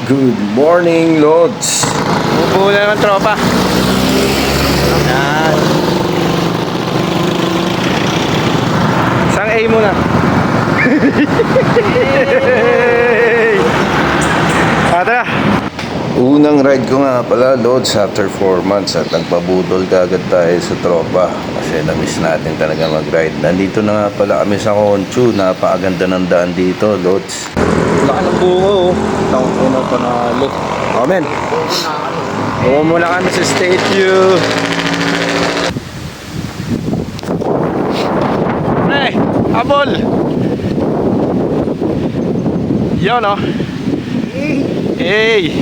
Good morning, Lods. Bubuo na naman tropa. Yan. Isang A muna. Tara. Unang ride ko nga pala, Lods, after 4 months at nagpabudol kagad tayo sa tropa kasi na-miss natin talaga mag-ride. Nandito na nga pala kami sa Conchu. Napakaganda ng daan dito, Lods. Laki ng bungo. Taong una panalo. Amen. Buo muna kami sa statue. Hey, abol. Yun o. Hey.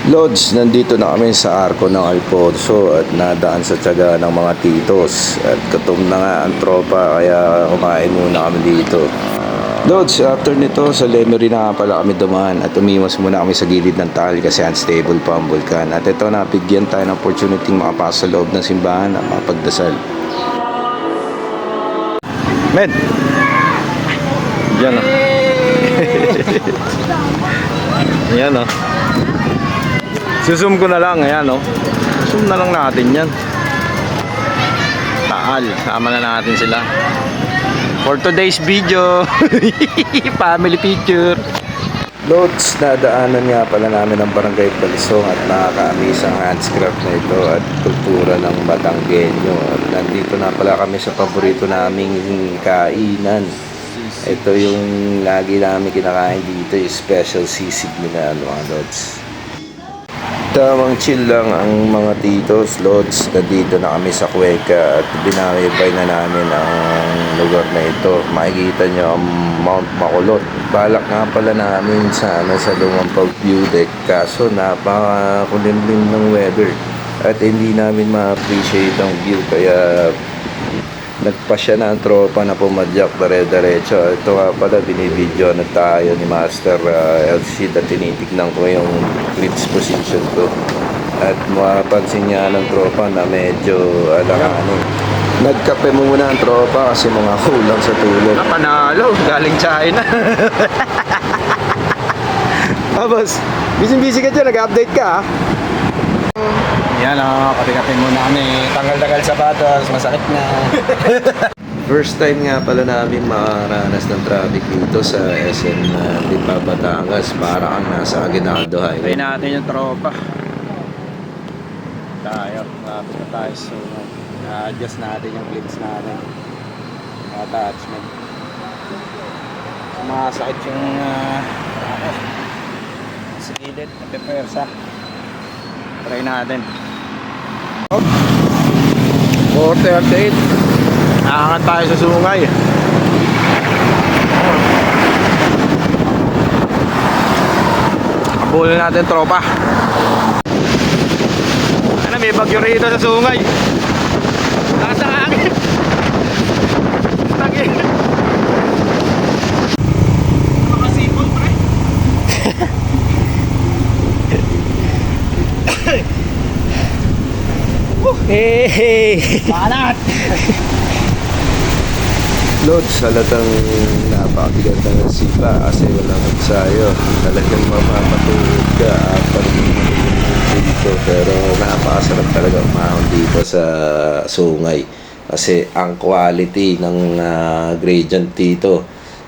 Lods, nandito na kami sa Arco ng Alfonso at nadaan sa tiyaga ng mga titos at gutom na nga ang tropa kaya kumain muna kami dito. Lods, after nito sa Lemery na pala kami dumaan at umiwas muna kami sa gilid ng tal kasi unstable pa ang bulkan at ito napigyan tayo ng opportunity makapasok sa loob ng simbahan at makapagdasal. Men. Yan o. Yan o. Susum ko na lang, ayan o. Susum na lang natin yan. Taal, sama na natin sila. For today's video, family picture. Lods, nadaanan nga pala namin ang Barangay Balisong at nakaka-amaze ang handscraft na ito at kultura ng Batanggenyo. At nandito na pala kami sa paborito naming kainan. Ito yung lagi namin kinakain dito, yung special sisig nila, mga Lods. Tamang chill lang ang mga titos, Lods. Nandito na kami sa Cuenca at binaybay na namin ang lugar na ito. Makikita nyo ang Mount Makulot. Balak nga pala namin sa Lumampag View Deck kaso napakakulimlim ng weather at hindi namin ma-appreciate ang view kaya nagpasya na ang tropa na pumadyak dire-diretso. Ito nga pala, binibidyo na tayo ni Master LC at tinitignan ko yung grips position ko. At mapapansin niya ng tropa na medyo alakanin. Nagkape muna ang tropa kasi mga kulang sa tulog. Panalo, galing China. Boss, busy-busy ka dyan, nag-update ka ha? Yan o, kape-kape muna kami. Tanggal-tagal sapatos, masakit na. First time nga pala namin makaranas ng traffic dito sa SM Lipa, Batangas. Para kang nasa Aguinaldo Try Highway. natin yung tropa. Tayo, lapit na tayo. So, adjust natin yung clips natin. Attachment. Masakit yung sa gilid, napipersa. Try natin. 4:38. Nakakat tayo sa sungay. Habulin natin tropa. Ano, may bagyo rito sa sungay. Lakas ng hangin. Tangin. Makasipon pre. Hey! Banat! Lods, halatang napakaganda ng sipa kasi walang magsayo. Talagang mapapatuod ka pag dito. Pero napakasarap talaga umahon dito sa sungay. Kasi ang quality ng gradient dito,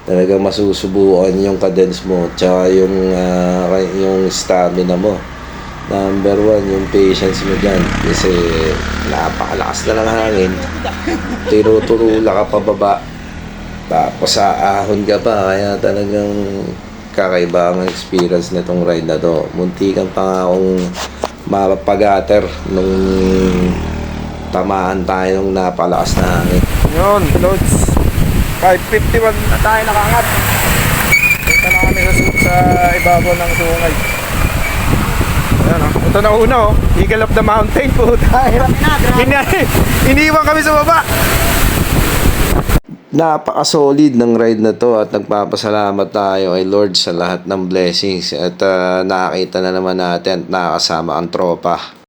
talagang masusubukan yung cadence mo tsaka yung stamina mo. Number 1, yung patience mo dyan kasi napakalakas na ng hangin, tinutulula ka pababa tapos aahon ka pa kaya talagang kakaiba ang experience na itong ride na to. Muntikan pa nga akong mapapagater nung tamaan tayo ng napakalakas na hangin. Yun, Lods. 5:51 na tayo nakaangat. Punta na kami sa ibabaw ng sungay. Ayan o. Ito na una o. Eagle of the mountain po tayo. Iniwan kami sa baba. Napaka-solid ng ride na to at nagpapasalamat tayo kay Lord sa lahat ng blessings at nakakita na naman natin at nakakasama ang tropa.